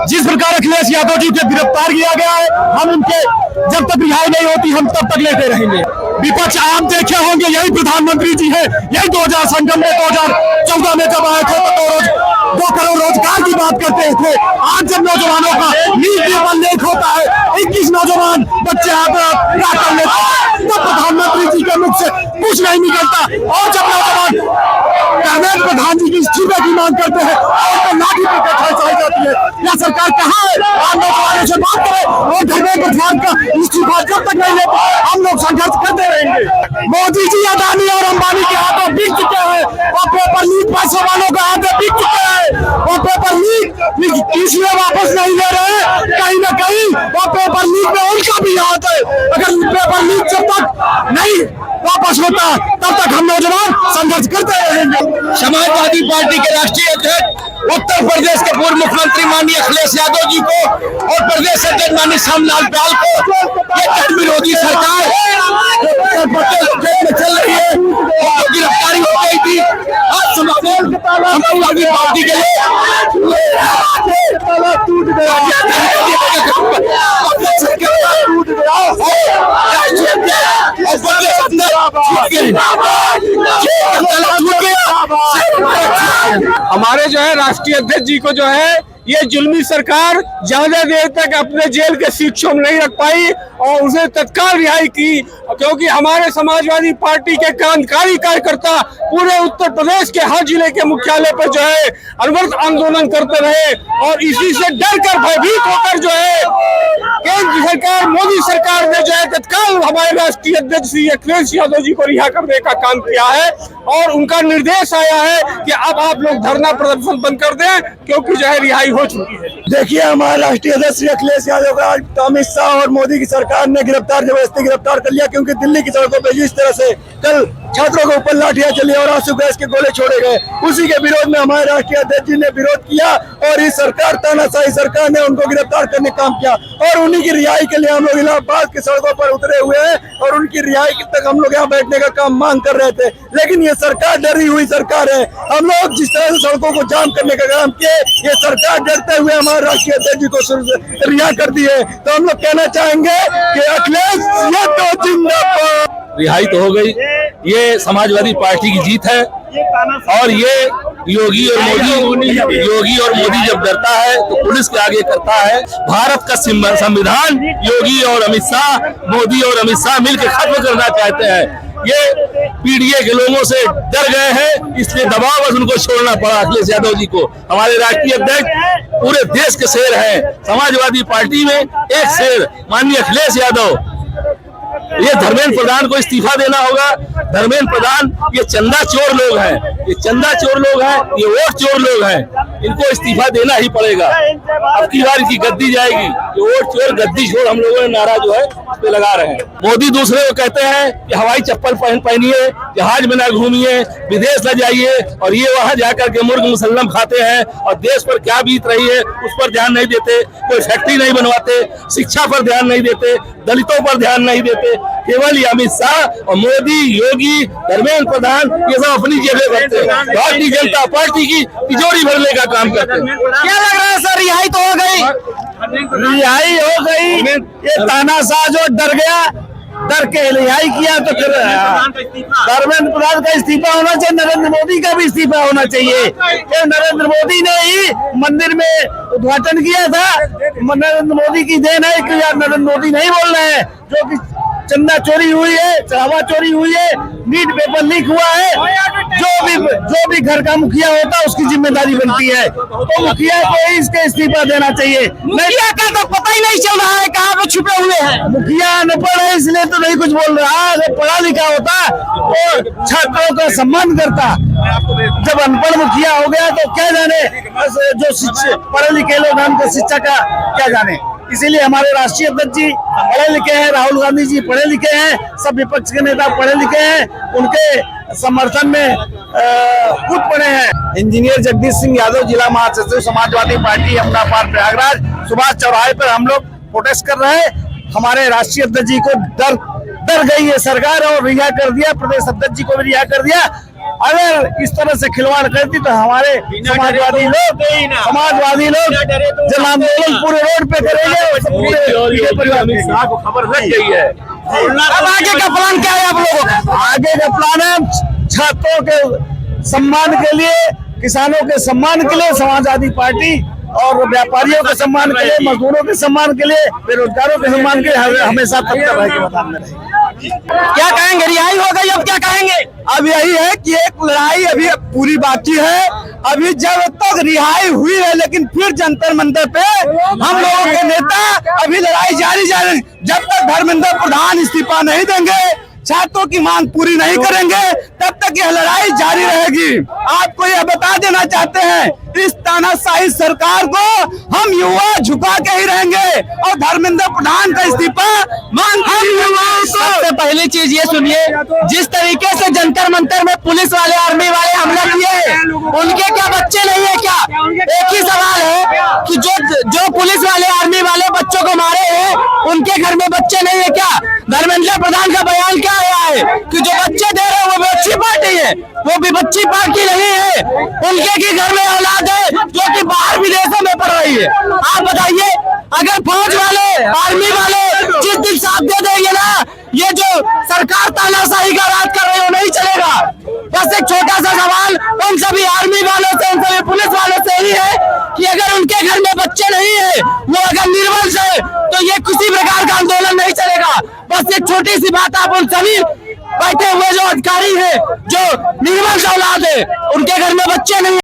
जिस प्रकार अखिलेश यादव जी को गिरफ्तार किया गया है, हम उनके जब तक रिहाई नहीं होती हम तब तक लेते रहेंगे। विपक्ष आप देखे होंगे, यही प्रधानमंत्री जी है, यही 2000 में 2014 में जब आए थे तो 2 करोड़ रोजगार की बात करते थे। आज जब नौजवानों का नीट पेपर लीक होता है, 21 नौजवान बच्चे क्या कर लेते हैं, तो प्रधानमंत्री जी के मुख से कुछ नहीं निकलता। और जब नौजवान धर्मेंद्र प्रधान जी की इस्तीफे की मांग करते हैं और तो लाठी पीट खड़काई जाती है। यह सरकार कहाँ है? आप नौजवानों से बात करें और धर्मेंद्र प्रधान का इस्तीफा जब तक नहीं लेते हम लोग संघर्ष करते रहेंगे। मोदी जी अदानी और अंबानी के हाथों बिक चुके हैं और पेपर लीक पैसे वालों के हाथों बिक चुके हैं और पेपर लीक इसलिए वापस नहीं ले रहे हैं, कहीं ना कहीं और पेपर लीक में उनका भी हाथ है। अगर पेपर लीक जब तक नहीं वापस होता तब तक हम नौजवान संघर्ष करते रहेंगे। समाजवादी पार्टी के राष्ट्रीय अध्यक्ष उत्तर प्रदेश के पूर्व मुख्यमंत्री माननीय अखिलेश यादव जी को और प्रदेश अध्यक्ष माननीय श्यामलाल पाल को ये जन विरोधी सरकार जेल में चल रही है, उनको गिरफ्तारी हो गई थी। आज समाजवादी पार्टी के लिए टूट गया हमारे जो है राष्ट्रीय अध्यक्ष जी को जो है ये जुल्मी सरकार ज्यादा देर तक अपने जेल के शिक्षों में नहीं रख पाई और उसे तत्काल रिहाई की, क्योंकि हमारे समाजवादी पार्टी के क्रांतिकारी कार्यकर्ता पूरे उत्तर प्रदेश के हर जिले के मुख्यालय पर जो है अनवरत आंदोलन करते रहे और इसी से डर कर भयभीत होकर जो है केंद्र सरकार मोदी सरकार ने जो है तत्काल हमारे राष्ट्रीय अध्यक्ष श्री अखिलेश यादव जी को रिहा करने का काम किया है और उनका निर्देश आया है कि अब आप लोग धरना प्रदर्शन बंद कर दें क्योंकि जो है रिहाई हो चुकी है। देखिए, हमारे राष्ट्रीय अध्यक्ष श्री अखिलेश यादव का आज अमित शाह और मोदी की सरकार ने जबरदस्ती गिरफ्तार कर लिया, क्योंकि दिल्ली की सड़कों पर जिस तरह से कल छात्रों के ऊपर लाठियां चली और आंसू गैस के गोले छोड़े गए, उसी के विरोध में हमारे राष्ट्रीय अध्यक्ष जी ने विरोध किया और इस सरकार तानाशाही सरकार ने उनको गिरफ्तार करने का काम किया और उन्हीं की रिहाई के लिए हम लोग इलाहाबाद की सड़कों पर उतरे हुए हैं और उनकी रिहाई तक हम लोग यहाँ बैठने का काम मांग कर रहे थे। लेकिन ये सरकार डरी हुई सरकार है। हम लोग जिस तरह से सड़कों को जाम करने का काम किए, ये सरकार डरते हुए हमारे राष्ट्रीय अध्यक्ष जी को रिहा कर दिए। तो हम लोग कहना चाहेंगे कि अखिलेश यादव जिंदाबाद। रिहाई तो हो गई, ये समाजवादी पार्टी की जीत है और ये योगी और मोदी जब डरता है तो पुलिस के आगे करता है। भारत का संविधान योगी और अमित शाह, मोदी और अमित शाह मिलकर खत्म करना चाहते हैं। ये पीडीए के लोगों से डर गए हैं, इसलिए दबाव बस उनको छोड़ना पड़ा अखिलेश यादव जी को। हमारे राष्ट्रीय अध्यक्ष पूरे देश के शेर हैं, समाजवादी पार्टी में एक शेर माननीय अखिलेश यादव। ये धर्मेंद्र प्रधान को इस्तीफा देना होगा। धर्मेंद्र प्रधान ये चंदा चोर लोग हैं, ये चंदा चोर लोग हैं, ये वोट चोर लोग हैं, इनको इस्तीफा देना ही पड़ेगा। अब की बार इनकी गद्दी जाएगी। ये वोट चोर गद्दी छोड़ हम लोगों ने नारा जो है उस पे लगा रहे हैं। मोदी दूसरे को कहते हैं कि हवाई चप्पल पहनिए, जहाज में ना घूमिए, विदेश न जाइए और ये वहां जाकर के मुर्ग मुसल्लम खाते हैं और देश पर क्या बीत रही है उस पर ध्यान नहीं देते। कोई फैक्ट्री नहीं बनवाते, शिक्षा पर ध्यान नहीं देते, दलितों पर ध्यान नहीं देते। केवल ये अमित शाह और मोदी, योगी, धर्मेंद्र प्रधान ये सब अपनी जगह करते हैं, भारतीय जनता पार्टी की तिजोरी भरने का काम करते हैं। क्या लग रहा है सर, रिहाई तो हो गई? रिहाई हो गई। ये तानाशाह जो डर गया, डर के रिहाई किया तो फिर धर्मेंद्र प्रधान का इस्तीफा होना चाहिए, नरेंद्र मोदी का भी इस्तीफा होना चाहिए। नरेंद्र मोदी ने ही मंदिर में उद्घाटन किया था, नरेंद्र मोदी की देन है कि यार नरेंद्र मोदी नहीं बोल रहे हैं। जो कि चंदा चोरी हुई है, हवा चोरी हुई है, नीट पेपर लीक हुआ है, जो भी घर का मुखिया होता है उसकी जिम्मेदारी बनती है, तो मुखिया को इसके इस्तीफा देना चाहिए। मुखिया का तो पता ही नहीं चल रहा है कहाँ पे छुपे हुए हैं। मुखिया अनपढ़ है इसलिए तो नहीं कुछ बोल रहा है, अगर पढ़ा लिखा होता तो छात्रों का सम्मान करता। जब अनपढ़ मुखिया हो गया तो क्या जाने जो पढ़े लिखे लोग उनको शिक्षा का क्या जाने। इसीलिए हमारे राष्ट्रीय अध्यक्ष जी पढ़े लिखे हैं, राहुल गांधी जी पढ़े लिखे हैं, सब विपक्ष के नेता पढ़े लिखे हैं, उनके समर्थन में कूद पड़े हैं। इंजीनियर जगदीश सिंह यादव, जिला महासचिव समाजवादी पार्टी अमरापार प्रयागराज, सुभाष चौराहे पर हम लोग प्रोटेस्ट कर रहे हैं। हमारे राष्ट्रीय अध्यक्ष जी को डर गई है सरकार और रिहा कर दिया, प्रदेश अध्यक्ष जी को भी रिहा कर दिया। अगर इस तरह से खिलवाड़ करती तो हमारे समाजवादी लोग जन आंदोलन पूरे रोड पे करेंगे। अमित शाह को खबर लग गई है। अब आगे का प्लान क्या है आप लोगों का? आगे का प्लान है छात्रों के सम्मान के लिए, किसानों के सम्मान के लिए समाजवादी पार्टी और व्यापारियों के सम्मान के लिए, मजदूरों के सम्मान के लिए, बेरोजगारों के सम्मान के लिए हमेशा तत्पर रह के मैदान में रहेंगे। क्या कहेंगे? रिहाई हो गई, अब क्या कहेंगे? अब यही है कि एक लड़ाई अभी पूरी बाकी है। अभी जब तक रिहाई हुई है, लेकिन फिर जंतर मंतर पे हम लोगों के नेता अभी लड़ाई जारी जब तक धर्मेंद्र प्रधान इस्तीफा नहीं देंगे, छात्रों की मांग पूरी नहीं करेंगे, तब तक यह लड़ाई जारी रहेगी। आपको यह बता देना चाहते हैं, इस तानाशाही सरकार को हम युवा झुका के ही रहेंगे और धर्मेंद्र प्रधान का इस्तीफा मांग हम युवाओं को। सबसे पहली चीज ये सुनिए, जिस तरीके से जंतर मंतर में पुलिस वाले, आर्मी वाले हमला किए, उनके क्या बच्चे नहीं है क्या? एक ही सवाल है कि जो पुलिस वाले, आर्मी वाले बच्चों को मारे हैं, उनके घर में बच्चे नहीं है क्या? धर्मेंद्र प्रधान का बयान क्या आया है कि जो बच्चे दे रहे हैं वो विपक्षी पार्टी है, वो विपक्षी पार्टी नहीं है, उनके की घर में औलाद है जो कि बाहर विदेशों में पढ़ रही है। आप बताइए, अगर फौज वाले, आर्मी वाले जिस दिन साथ दे देंगे ना, ये जो सरकार तानाशाही का राज कर रही है वो नहीं चलेगा। बस एक छोटा सा सवाल उन सभी आर्मी वालों से, उन सभी पुलिस वालों से ही है कि अगर उनके घर में बच्चे नहीं है, वो अगर निर्वंश है, तो ये किसी प्रकार का आंदोलन नहीं चलेगा। बस एक छोटी सी बात आप उन सभी बैठे हुए जो अधिकारी है, जो निर्वंश औलाद है, उनके घर में बच्चे नहीं